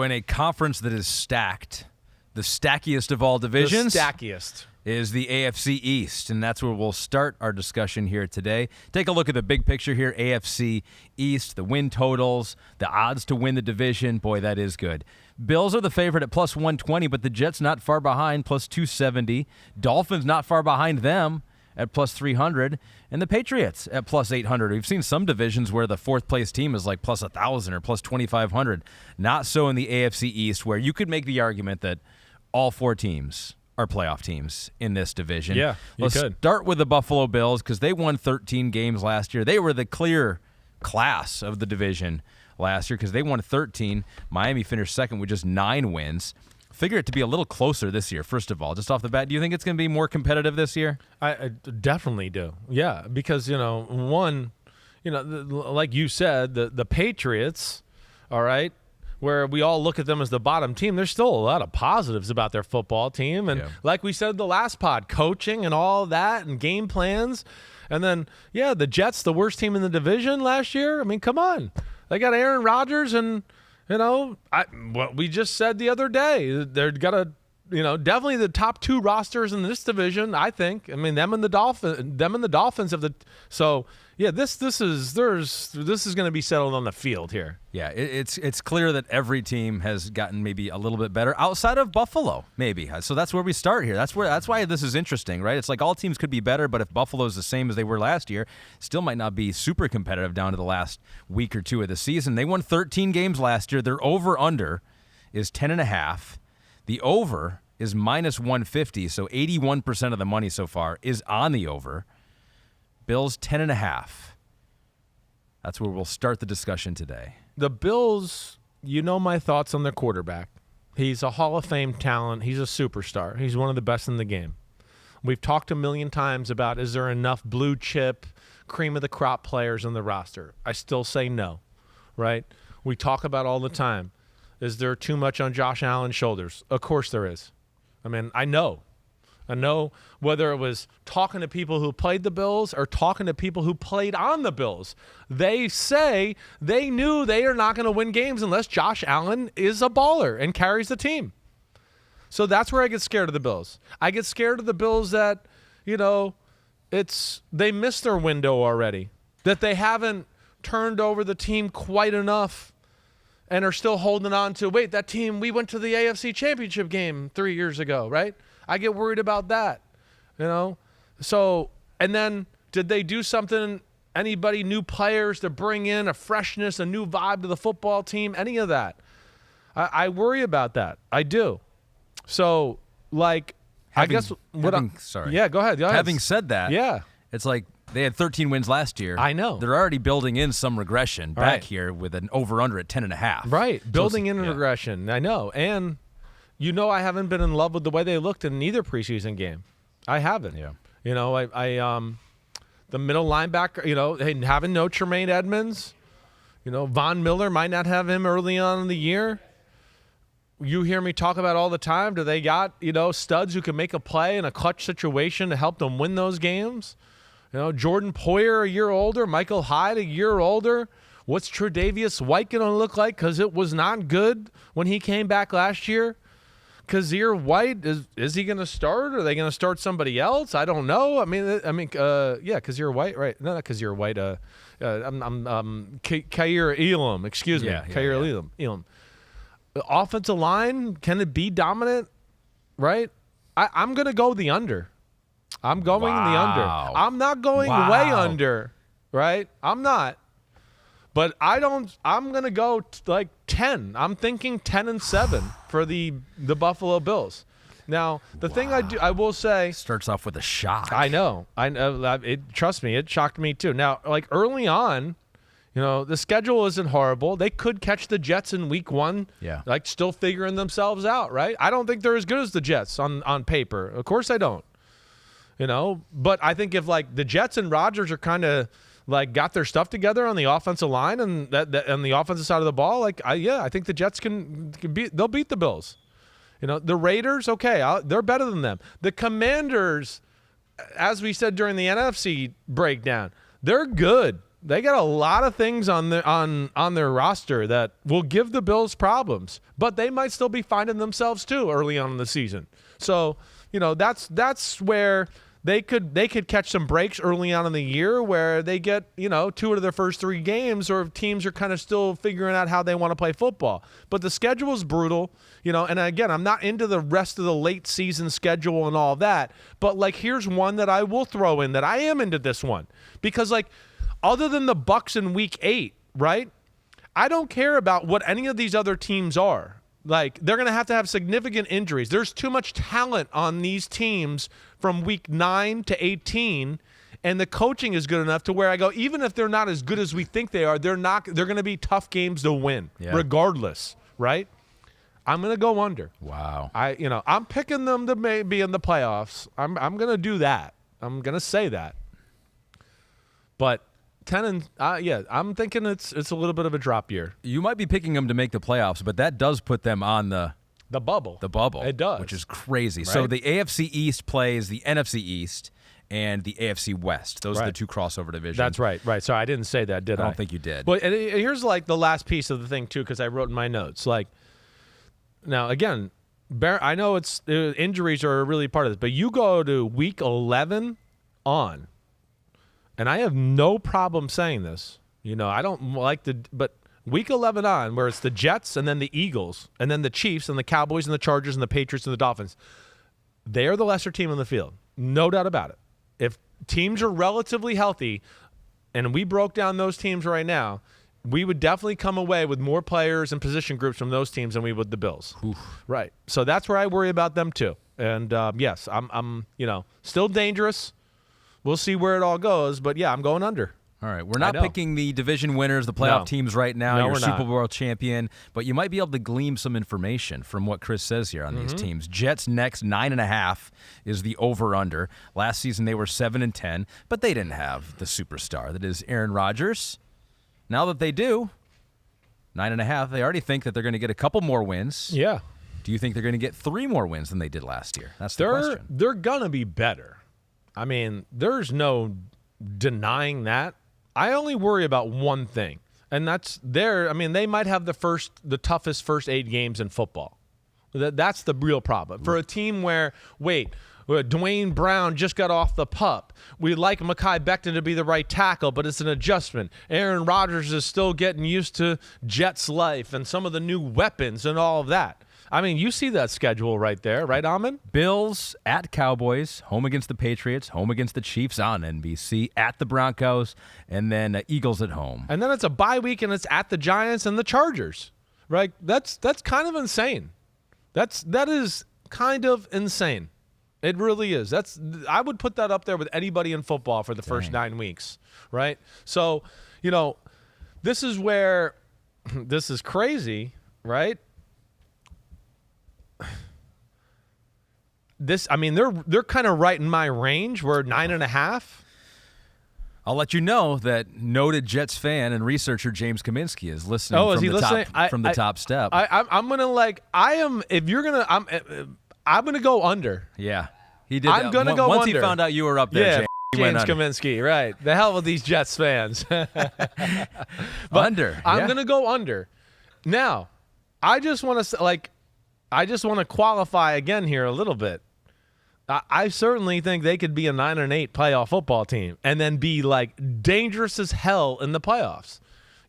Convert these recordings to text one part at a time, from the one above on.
In a conference that is stacked, the stackiest of all divisions. The stackiest. Is the AFC East, and that's where we'll start our discussion here today. Take a look at the big picture here, AFC East, the win totals, the odds to win the division. Boy, that is good. Bills are the favorite at plus 120, but the Jets not far behind, plus 270. Dolphins not far behind them at plus 300, and the Patriots at plus 800. We've seen some divisions where the fourth-place team is like plus 1,000 or plus 2,500. Not so in the AFC East, where you could make the argument that all four teams are playoff teams in this division. Yeah, Let's start with the Buffalo Bills because they won 13 games last year. They were the clear class of the division last year because they won 13. Miami finished second with just 9 wins. Figure it to be a little closer this year, first of all. Just off the bat, do you think it's going to be more competitive this year? I definitely do. Yeah, because, like you said, the Patriots, all right, where we all look at them as the bottom team, there's still a lot of positives about their football team. And like we said the last pod, coaching and all that and game plans. And then, the Jets, the worst team in the division last year. I mean, come on. They got Aaron Rodgers and, what we just said the other day. They're got a definitely the top 2 rosters in this division, I think. I mean, them and the Dolphins have the so this is going to be settled on the field here. Yeah, it's clear that every team has gotten maybe a little bit better outside of Buffalo, maybe. So that's where we start here. That's why this is interesting, right? It's like all teams could be better, but if Buffalo's the same as they were last year, still might not be super competitive down to the last week or two of the season. They won 13 games last year. Their over/under is 10.5. The over is minus 150, so 81% of the money so far is on the over. Bills 10.5. That's where we'll start the discussion today. The Bills, my thoughts on their quarterback. He's a Hall of Fame talent. He's a superstar. He's one of the best in the game. We've talked a million times about is there enough blue chip, cream of the crop players on the roster. I still say no, right? We talk about all the time. Is there too much on Josh Allen's shoulders? Of course there is. I mean, I know whether it was talking to people who played the Bills or talking to people who played on the Bills. They say they knew they are not going to win games unless Josh Allen is a baller and carries the team. So that's where I get scared of the Bills. I get scared of the Bills that, they missed their window already, that they haven't turned over the team quite enough and are still holding on to, that team, we went to the AFC Championship game 3 years ago, right? I get worried about that, So, and then did they do something, anybody, new players to bring in a freshness, a new vibe to the football team, any of that? I worry about that. I do. So, Sorry. Yeah, go ahead. Having said that, yeah, it's like they had 13 wins last year. I know. They're already building in some regression back here with an over-under at 10.5. Right, building in regression. I know. And I haven't been in love with the way they looked in either preseason game. I haven't. Yeah. The middle linebacker, having no Tremaine Edmonds, Von Miller might not have him early on in the year. You hear me talk about all the time. Do they got, studs who can make a play in a clutch situation to help them win those games? Jordan Poyer a year older, Michael Hyde a year older. What's Tre'Davious White going to look like? Because it was not good when he came back last year. Kazir White, is he going to start? Are they going to start somebody else? I don't know. Kazir White, right? No, not Kazir White. Kaiir Elam, excuse me. Kaiir Elam. The offensive line, can it be dominant? Right? I'm going to go the under. I'm going the under. I'm not going way under, right? I'm not. But I'm going to go like 10. I'm thinking 10-7 for the Buffalo Bills. Now, the thing I will say. Starts off with a shock. I know. Trust me, it shocked me too. Now, like early on, the schedule isn't horrible. They could catch the Jets in week 1. Yeah. Like still figuring themselves out, right? I don't think they're as good as the Jets on paper. Of course I don't. But I think if like the Jets and Rodgers are kind of like got their stuff together on the offensive line and that on the offensive side of the ball, I think the Jets they'll beat the Bills. The Raiders, okay, they're better than them. The Commanders, as we said during the NFC breakdown, they're good. They got a lot of things on their roster that will give the Bills problems, but they might still be finding themselves too early on in the season. So, that's where they could catch some breaks early on in the year where they get, 2 out of their first 3 games, or teams are kind of still figuring out how they want to play football. But the schedule is brutal, and again, I'm not into the rest of the late season schedule and all that, but here's one that I will throw in that I am into this one because other than the Bucs in week 8, right? I don't care about what any of these other teams are. They're going to have significant injuries. There's too much talent on these teams from week 9 to 18, and the coaching is good enough to where I go, even if they're not as good as we think they are, they're going to be tough games to win, regardless, right? I'm going to go under. Wow. I'm picking them to be in the playoffs. I'm going to do that. I'm going to say that. But 10 and I'm thinking it's a little bit of a drop year. You might be picking them to make the playoffs, but that does put them on the bubble. The bubble. It does. Which is crazy. Right? So the AFC East plays the NFC East and the AFC West. Those are the 2 crossover divisions. That's right. Right. So I didn't say that, did I? I don't think you did. But here's the last piece of the thing too, because I wrote in my notes. Now again, I know injuries are really part of this, but you go to week 11 on. And I have no problem saying this. I don't like but week 11 on, where it's the Jets and then the Eagles and then the Chiefs and the Cowboys and the Chargers and the Patriots and the Dolphins, they are the lesser team on the field. No doubt about it. If teams are relatively healthy, and we broke down those teams right now, we would definitely come away with more players and position groups from those teams than we would the Bills. Oof. Right. So that's where I worry about them too. And yes, I'm still dangerous. We'll see where it all goes, but yeah, I'm going under. All right, we're not picking the division winners, the playoff teams right now. No, You're we're Super not. Bowl champion, but you might be able to glean some information from what Chris says here on these teams. Jets next, 9.5 is the over/under. Last season they were 7-10, but they didn't have the superstar that is Aaron Rodgers. Now that they do, 9.5, they already think that they're going to get a couple more wins. Yeah. Do you think they're going to get 3 more wins than they did last year? That's the question. They're going to be better. I mean, there's no denying that. I only worry about one thing, and that's they might have the toughest first 8 games in football. That's the real problem. For a team where, Dwayne Brown just got off the pup. We like Mekhi Becton to be the right tackle, but it's an adjustment. Aaron Rodgers is still getting used to Jets life and some of the new weapons and all of that. I mean, you see that schedule right there, right, Ahmed? Bills at Cowboys, home against the Patriots, home against the Chiefs on NBC, at the Broncos, and then Eagles at home. And then it's a bye week, and it's at the Giants and the Chargers, right? That's kind of insane. That is kind of insane. It really is. I would put that up there with anybody in football for the first 9 weeks, right? So, this is where this is crazy, right? They're kind of right in my range. We're 9.5. I'll let you know that noted Jets fan and researcher James Kaminsky is listening. Oh, is he listening? From the top step. I'm gonna If you're gonna, I'm gonna go under. Yeah, he did. I'm gonna go once under. He found out you were up there. Yeah, James Kaminsky. Right. The hell with these Jets fans. Under. I'm gonna go under. Now, I just want to qualify again here a little bit. I certainly think they could be a 9-8 playoff football team and then be dangerous as hell in the playoffs.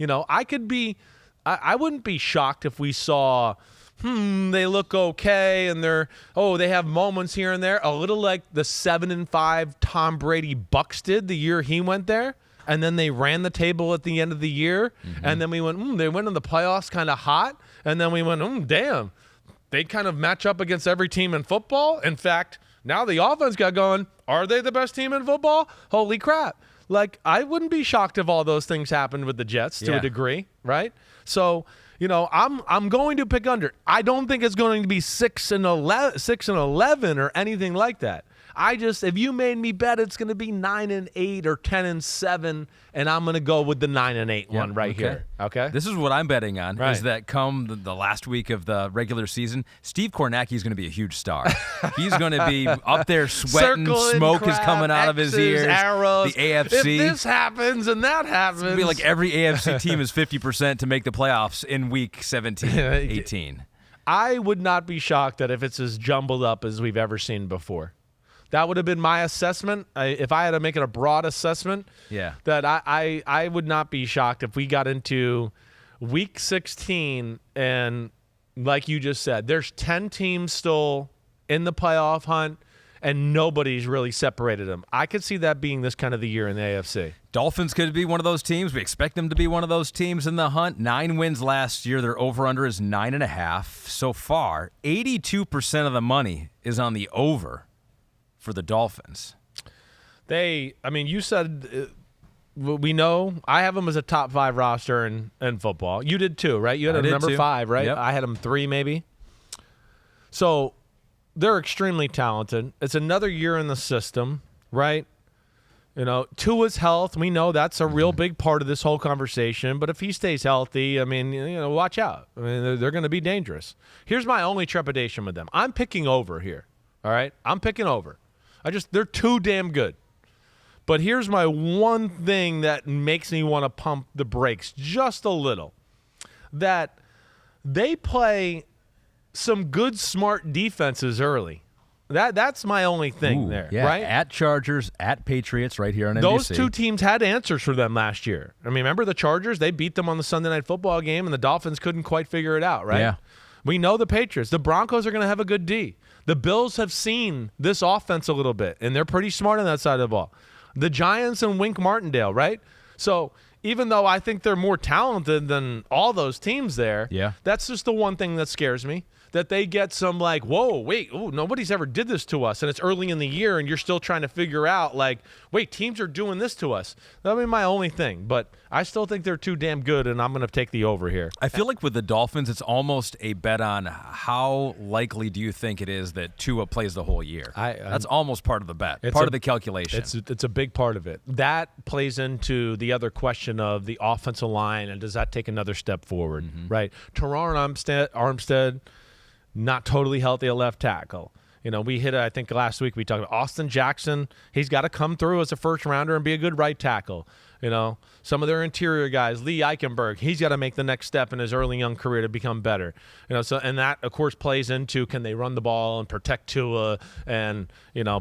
I wouldn't be shocked if we saw, they look okay and they have moments here and there, a little like the 7-5 Tom Brady Bucs did the year he went there. And then they ran the table at the end of the year. And then we went, they went in the playoffs kind of hot. And then we went, damn. They kind of match up against every team in football. In fact, now the offense got going. Are they the best team in football? Holy crap. I wouldn't be shocked if all those things happened with the Jets to a degree, right? So, I'm going to pick under. I don't think it's going to be 6-11 or anything like that. If you made me bet it's going to be 9-8 or 10-7, and I'm going to go with the 9-8 one right here. Okay. This is what I'm betting on. Right. Is that come the last week of the regular season, Steve Kornacki is going to be a huge star. He's going to be up there sweating. Circling Smoke crap, is coming out of his X's, ears. arrows. The AFC. If this happens and that happens, It'll be like every AFC team is 50% to make the playoffs in week 17, 18. I would not be shocked that if it's as jumbled up as we've ever seen before. That would have been my assessment. If I had to make it a broad assessment, that I would not be shocked if we got into week 16 and, like you just said, there's 10 teams still in the playoff hunt and nobody's really separated them. I could see that being this kind of the year in the AFC. Dolphins could be one of those teams. We expect them to be one of those teams in the hunt. 9 wins last year. Their over-under is 9.5. So far, 82% of the money is on the over for the Dolphins. You said we know I have them as a top 5 roster in football. You did too, right? You had them number 5, right? Yep. I had them 3 maybe. So they're extremely talented. It's another year in the system, right? Tua's health, we know that's a real big part of this whole conversation. But if he stays healthy, watch out. They're going to be dangerous. Here's my only trepidation with them. I'm picking over here, all right? I'm picking over. They're too damn good. But here's my one thing that makes me want to pump the brakes just a little. That they play some good, smart defenses early. That's my only thing there, right? At Chargers, at Patriots, right here on NBC. Those two teams had answers for them last year. Remember the Chargers? They beat them on the Sunday Night Football game, and the Dolphins couldn't quite figure it out, right? Yeah. We know the Patriots. The Broncos are going to have a good D. The Bills have seen this offense a little bit, and they're pretty smart on that side of the ball. The Giants and Wink Martindale, right? So even though I think they're more talented than all those teams there, that's just the one thing that scares me. That they get some nobody's ever did this to us, and it's early in the year, and you're still trying to figure out, teams are doing this to us. That'll be my only thing, but I still think they're too damn good, and I'm going to take the over here. I feel like with the Dolphins, it's almost a bet on how likely do you think it is that Tua plays the whole year. That's almost part of the bet, part of the calculation. It's a big part of it. That plays into the other question of the offensive line, and does that take another step forward, right? Teron Armstead, not totally healthy at left tackle. We hit it, I think last week we talked about Austin Jackson. He's got to come through as a first rounder and be a good right tackle. Some of their interior guys, Lee Eichenberg, he's got to make the next step in his early young career to become better. And that of course plays into, can they run the ball and protect Tua and,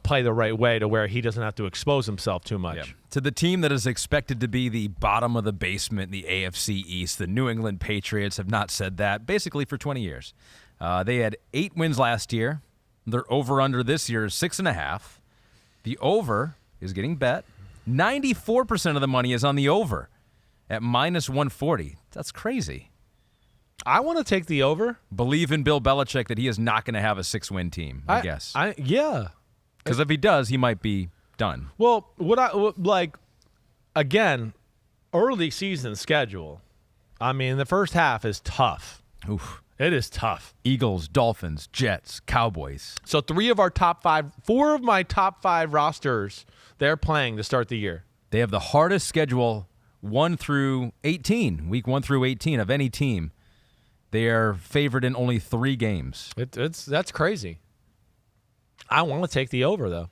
play the right way to where he doesn't have to expose himself too much. Yeah. To the team that is expected to be the bottom of the basement, the AFC East, the New England Patriots have not said that basically for 20 years. They had 8 wins last year. Their over-under this year is 6.5. The over is getting bet. 94% of the money is on the over at minus 140. That's crazy. I want to take the over. Believe in Bill Belichick that he is not going to have a 6-win team, I guess. Yeah. Because if he does, he might be done. Well, again, early season schedule. The first half is tough. Oof. It is tough. Eagles, Dolphins, Jets, Cowboys. So 4 of my top 5 rosters, they're playing to start the year. They have the hardest schedule 1 through 18, week 1 through 18 of any team. They are favored in only 3 games. That's crazy. I want to take the over, though.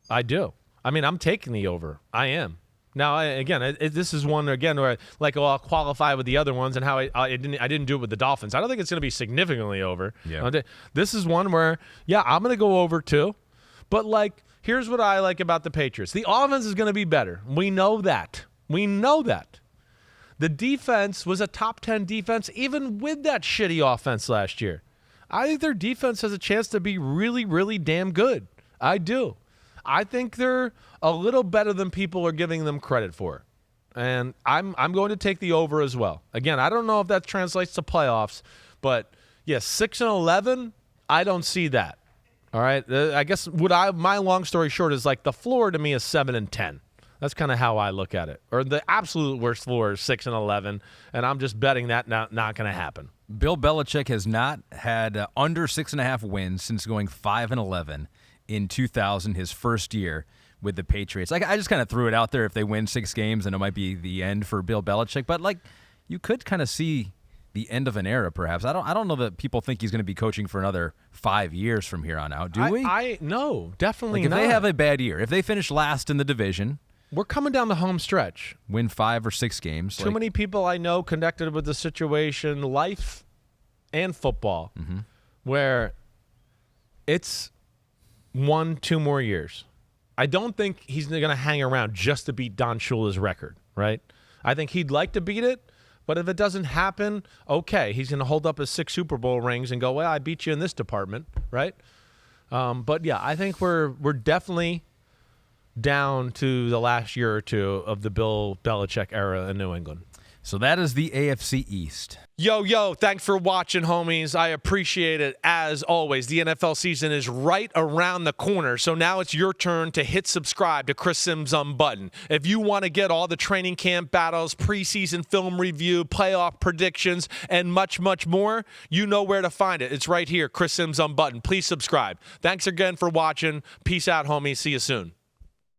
I do. I'm taking the over. I am. Now, this is one, where I'll qualify with the other ones and how I didn't do it with the Dolphins. I don't think it's going to be significantly over. Yeah. This is one where, I'm going to go over too. But, here's what I like about the Patriots. The offense is going to be better. We know that. The defense was a top 10 defense even with that shitty offense last year. I think their defense has a chance to be really, really damn good. I do. I think they're a little better than people are giving them credit for. And I'm going to take the over as well. Again, I don't know if that translates to playoffs, but 6-11, I don't see that. All right? I guess my long story short is the floor to me is 7-10. That's kind of how I look at it. Or the absolute worst floor is 6-11, and I'm just betting that not going to happen. Bill Belichick has not had under 6.5 wins since going 5-11 in 2000, his first year with the Patriots. Like, I just kind of threw it out there if they win 6 games, and it might be the end for Bill Belichick. But like, you could kind of see the end of an era, perhaps. I don't know that people think he's going to be coaching for another 5 years from here on out. Do we? No, definitely like, not. If they have a bad year, if they finish last in the division, we're coming down the home stretch. Win 5 or 6 games. Too many people I know connected with the situation, life and football, where it's 1-2 more years. I don't think he's going to hang around just to beat Don Shula's record, right? I think he'd like to beat it, but if it doesn't happen, okay, he's going to hold up his 6 Super Bowl rings and go, well, I beat you in this department, right? But, yeah, I think we're definitely down to the last year or two of the Bill Belichick era in New England. So that is the AFC East. Yo, thanks for watching, homies. I appreciate it. As always, the NFL season is right around the corner, so now it's your turn to hit subscribe to Chris Simms Unbuttoned. If you want to get all the training camp battles, preseason film review, playoff predictions, and much, much more, you know where to find it. It's right here, Chris Simms Unbuttoned. Please subscribe. Thanks again for watching. Peace out, homies. See you soon.